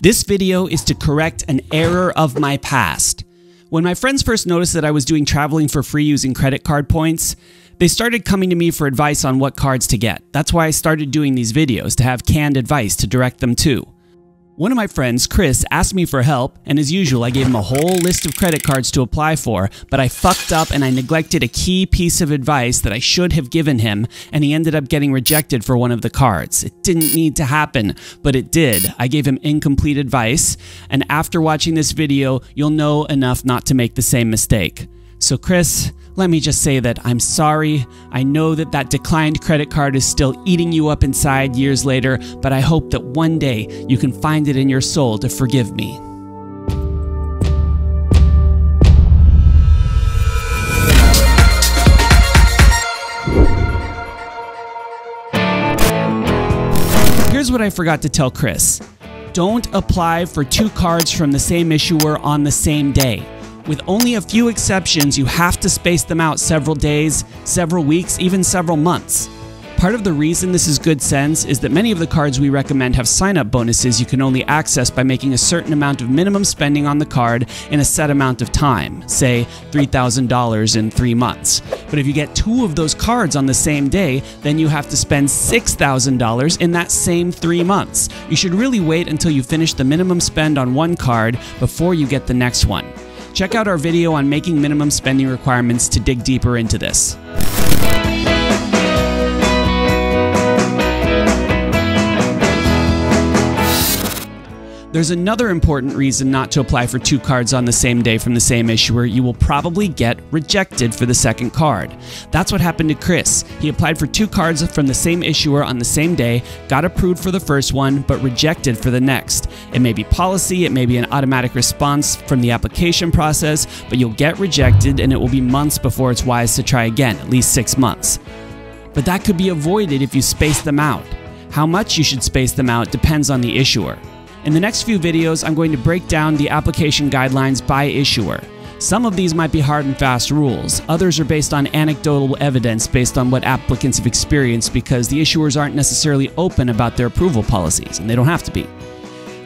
This video is to correct an error of my past. When my friends first noticed that I was doing traveling for free using credit card points, they started coming to me for advice on what cards to get. That's why I started doing these videos, to have canned advice to direct them to. One of my friends, Chris, asked me for help, and as usual, I gave him a whole list of credit cards to apply for, but I fucked up and I neglected a key piece of advice that I should have given him, and he ended up getting rejected for one of the cards. It didn't need to happen, but it did. I gave him incomplete advice, and after watching this video, you'll know enough not to make the same mistake. So Chris, let me just say that I'm sorry. I know that that declined credit card is still eating you up inside years later, but I hope that one day you can find it in your soul to forgive me. Here's what I forgot to tell Chris. Don't apply for 2 cards from the same issuer on the same day. With only a few exceptions, you have to space them out several days, several weeks, even several months. Part of the reason this is good sense is that many of the cards we recommend have sign-up bonuses you can only access by making a certain amount of minimum spending on the card in a set amount of time, say $3,000 in 3 months. But if you get 2 of those cards on the same day, then you have to spend $6,000 in that same 3 months. You should really wait until you finish the minimum spend on one card before you get the next one. Check out our video on making minimum spending requirements to dig deeper into this. There's another important reason not to apply for 2 cards on the same day from the same issuer. You will probably get rejected for the second card. That's what happened to Chris. He applied for 2 cards from the same issuer on the same day, got approved for the first one, but rejected for the next. It may be policy, it may be an automatic response from the application process, but you'll get rejected and it will be months before it's wise to try again, at least 6 months. But that could be avoided if you space them out. How much you should space them out depends on the issuer. In the next few videos, I'm going to break down the application guidelines by issuer. Some of these might be hard and fast rules. Others are based on anecdotal evidence based on what applicants have experienced because the issuers aren't necessarily open about their approval policies, and they don't have to be.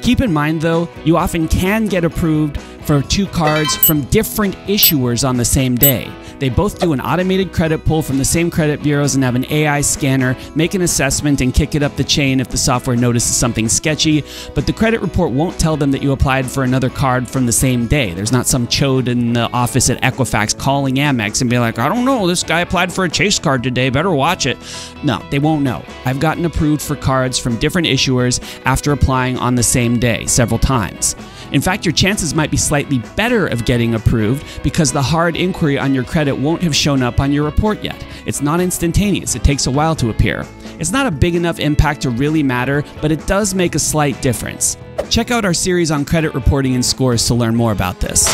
Keep in mind though, you often can get approved for 2 cards from different issuers on the same day. They both do an automated credit pull from the same credit bureaus and have an AI scanner, make an assessment and kick it up the chain if the software notices something sketchy, but the credit report won't tell them that you applied for another card from the same day. There's not some chode in the office at Equifax calling Amex and be like, I don't know, this guy applied for a Chase card today, better watch it. No, they won't know. I've gotten approved for cards from different issuers after applying on the same day several times. In fact, your chances might be slightly better of getting approved because the hard inquiry on your credit won't have shown up on your report yet. It's not instantaneous, it takes a while to appear. It's not a big enough impact to really matter, but it does make a slight difference. Check out our series on credit reporting and scores to learn more about this.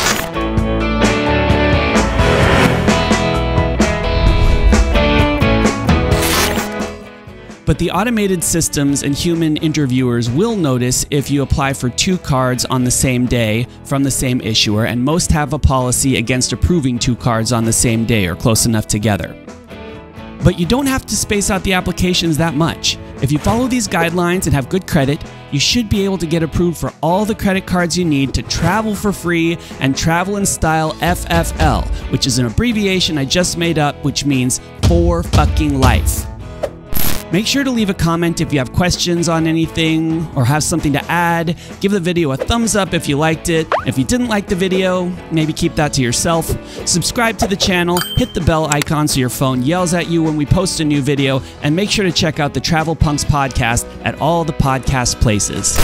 But the automated systems and human interviewers will notice if you apply for 2 cards on the same day from the same issuer, and most have a policy against approving 2 cards on the same day or close enough together. But you don't have to space out the applications that much. If you follow these guidelines and have good credit, you should be able to get approved for all the credit cards you need to travel for free and travel in style FFL, which is an abbreviation I just made up, which means for fucking life. Make sure to leave a comment if you have questions on anything or have something to add. Give the video a thumbs up if you liked it. If you didn't like the video, maybe keep that to yourself. Subscribe to the channel, hit the bell icon so your phone yells at you when we post a new video, and make sure to check out the Travel Punks podcast at all the podcast places.